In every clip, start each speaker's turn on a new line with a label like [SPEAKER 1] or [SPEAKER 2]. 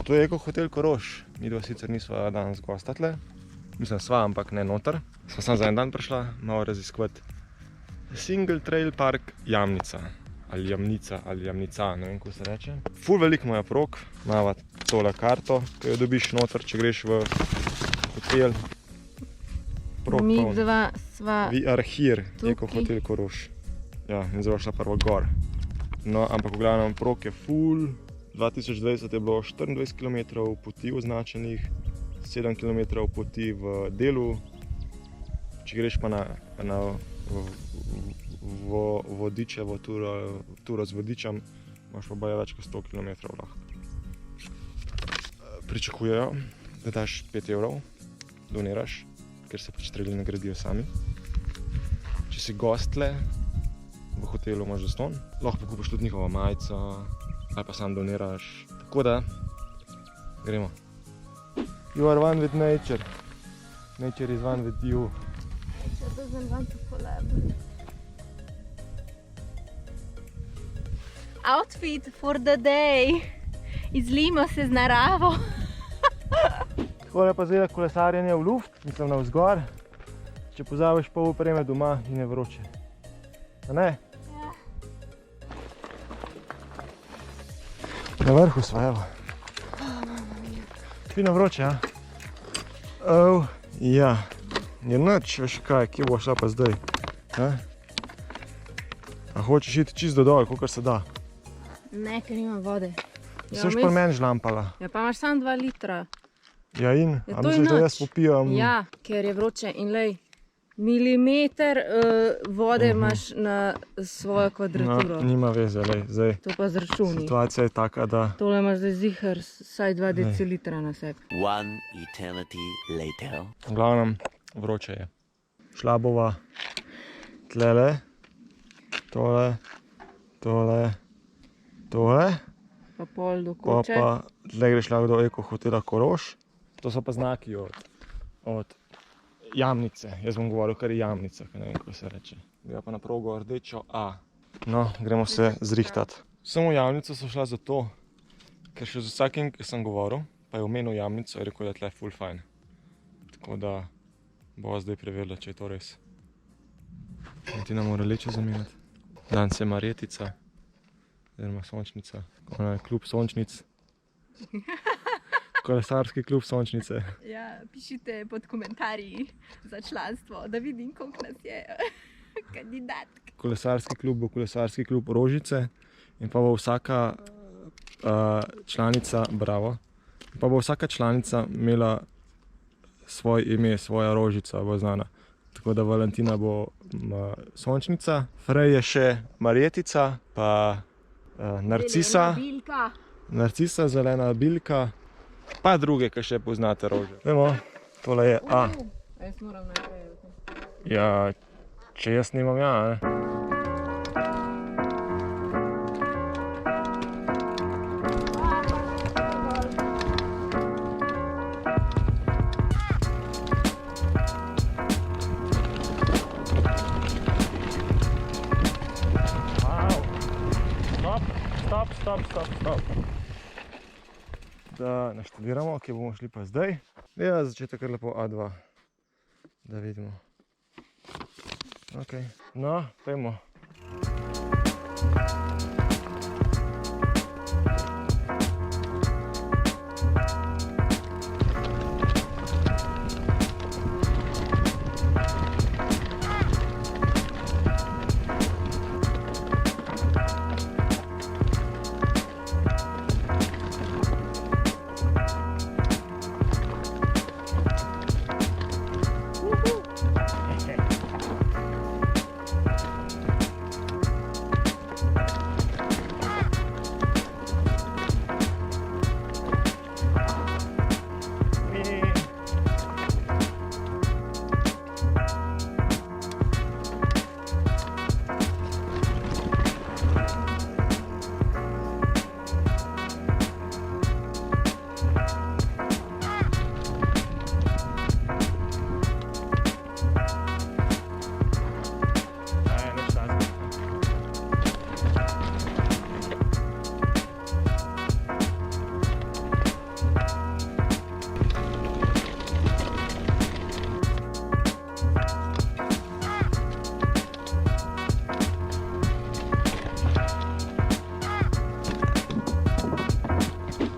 [SPEAKER 1] To je Eko hotel Koroš. Midva sicer nisva danes gosta tle. Mislim, sva, ampak ne noter. Sva sam za en dan prišla, malo raziskovati Single Trail Park Jamnica. Ali Jamnica, ali Jamnica, ne vem, kako se reče. Ful veliko ima prog, imava tole karto, ki jo dobiš noter, če greš v hotel.
[SPEAKER 2] Mi dva sva
[SPEAKER 1] We are here,
[SPEAKER 2] tukaj.
[SPEAKER 1] Eko hotel Koroš. Ja, in zdaj šla prvo gor. No, ampak v glavnem prog je ful. 2020 je bilo 24 km poti označenih, 7 km poti v delu. Če greš pa na vodičevo turo z vodičem, imaš pa baje več kot 100 km lahko. Pričakujejo, da daš 5 evrov, doniraš, ker se pač traili ne gradijo sami. Če si gost tle, v hotelu imaš zastonj, lahko pa kupiš tudi njihovo majico, ali pa sam doniraš. Tako da, gremo. You are one with nature. Nature is one with you.
[SPEAKER 2] Nature doesn't want to collaborate. Outfit for the day. Izlijmo se z naravo.
[SPEAKER 1] Takole pa zdaj kolesarjenje v luft, mislim navzgor. Če pozabiš pol opreme doma in je vroče. A ne?
[SPEAKER 2] Ja.
[SPEAKER 1] Na vrhu sva, evo. Fino vroče, ja? Oh, ja. Je nič, veš kaj, kje bo šla pa zdaj? A hočeš iti čisto dol, kolikor se da?
[SPEAKER 2] Ne, ker nima vode.
[SPEAKER 1] Se už pri meni žlampala.
[SPEAKER 2] Ja, pa imaš samo 2 litra.
[SPEAKER 1] Ja in?
[SPEAKER 2] Ja,
[SPEAKER 1] A
[SPEAKER 2] to je
[SPEAKER 1] misliš, da
[SPEAKER 2] nič.
[SPEAKER 1] jaz popijam?
[SPEAKER 2] Ja, ker je vroče in lej, milimeter vode imaš na svojo kvadraturo.
[SPEAKER 1] No, nima veze, lej, zdaj.
[SPEAKER 2] To pa zračuni.
[SPEAKER 1] Situacija je taka, da...
[SPEAKER 2] Tole imaš zdaj zihar vsaj 2 decilitra na sebi.
[SPEAKER 3] One eternity later.
[SPEAKER 1] V glavnem, vroče je. Šla bova tlele, tole, tole, tole,
[SPEAKER 2] Pa pol do
[SPEAKER 1] pa
[SPEAKER 2] koče.
[SPEAKER 1] pa tle greš lahko do Eko hotela Koroš. To so pa znaki od Jamnice. Jaz bom govoril kar Jamnica, ker ne vem, kako se reče. Gre pa na progo rdečo A. No, gremo se zrihtati. Samo v Jamnico so šla zato, ker še z vsakim, ki sem govoril, pa je omenil Jamnico, je rekel, da je tle ful fajn. Tako da bova zdaj preverila, če je to res. Ti nam mora leče zamenjati. Danes je Marjetica, oziroma Sončnica. Ona je klub Sončnic. Kolesarski klub Sončnice.
[SPEAKER 2] Ja, pišite pod komentarji za članstvo, da vidim, koliko nas je kandidatk.
[SPEAKER 1] Kolesarski klub bo kolesarski klub Rožice in pa bo vsaka članica, bravo, pa bo vsaka članica imela svoje ime, svoja rožica bo znana. Tako da Valentina bo Sončnica, Frej je še Marjetica, pa Narcisa, Narcisa, zelena bilka, pa druge, ki še poznate rože. Vemo, tole je A.
[SPEAKER 2] Jaz moram najprej.
[SPEAKER 1] Ja, če jaz nimam, ja, ne. Stop. Da naštudiramo, kje bomo šli pa zdaj. Ja, začetek kar lepo A2, da vidimo. Ok, no, pojmo.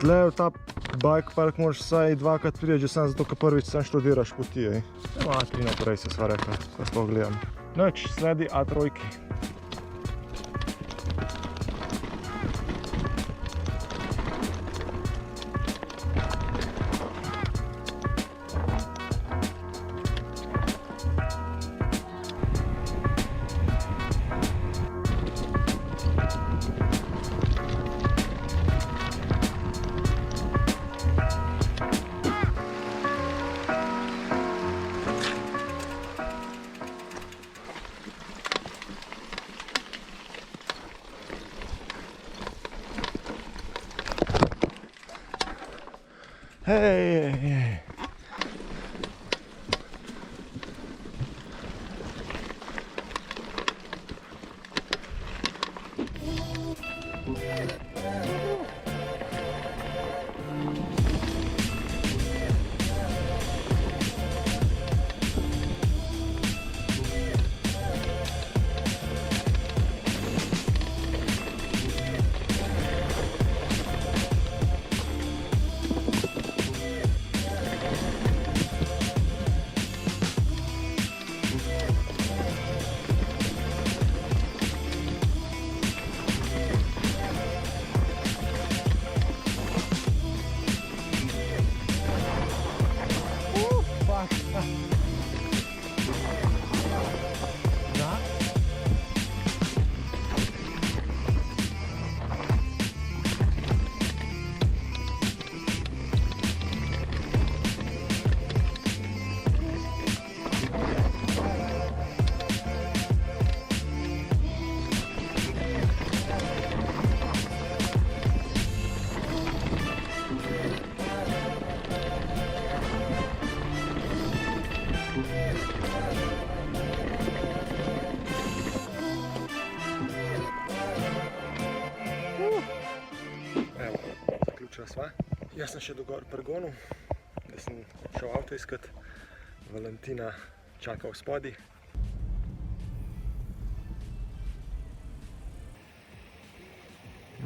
[SPEAKER 1] Tle v ta bike park moraš vsaj dvakrat priti, že sam zato, ker prvič sem študiraš poti. Samo A3 naprej se sva rekla, ko sploh gledam. Noč, sledi A3. Hej. Evo, zaključila sva. Jaz sem še do gor pregonil, da sem šel avto iskat. Valentina čaka v spodi.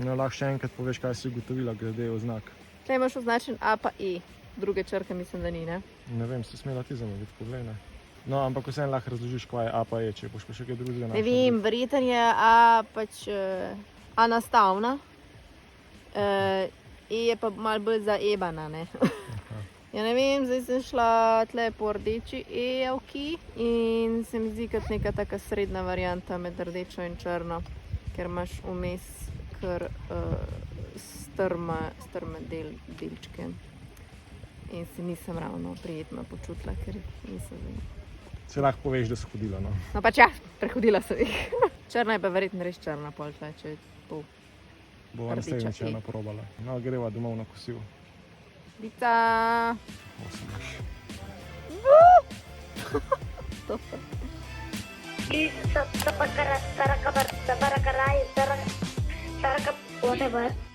[SPEAKER 1] No, lahko še enkrat poveš, kaj si ugotovila glede oznak.
[SPEAKER 2] Tle imaš označen A pa I. Druge črke mislim, da ni, ne?
[SPEAKER 1] Ne vem, si smela ti za me biti, poglej, ne? No, ampak vseeno lahko razložiš, kaj je A pa E, če boš pa še kaj drugega našla.
[SPEAKER 2] Ne vem, verjetno je A pač A nastavna. E je pa malo bolj zaebana, ne? Ja ne vem, zdaj sem šla tle po rdeči E-javki in se mi zdi kot neka taka srednja varianta med rdečo in črno, ker imaš vmes kar strme delčke. In se nisem ravno prijetno počutila, ker nisem vem.
[SPEAKER 1] Se lahko poveš, da si hodila, no.
[SPEAKER 2] No pač ja, prehodila sem jih. Črna je pa verjetno res črna pol tle, če je pol.
[SPEAKER 1] Bova naslednjič ena probala. No, greva domov na kosil.
[SPEAKER 2] Bica!
[SPEAKER 1] Osemaš.
[SPEAKER 4] Whatever.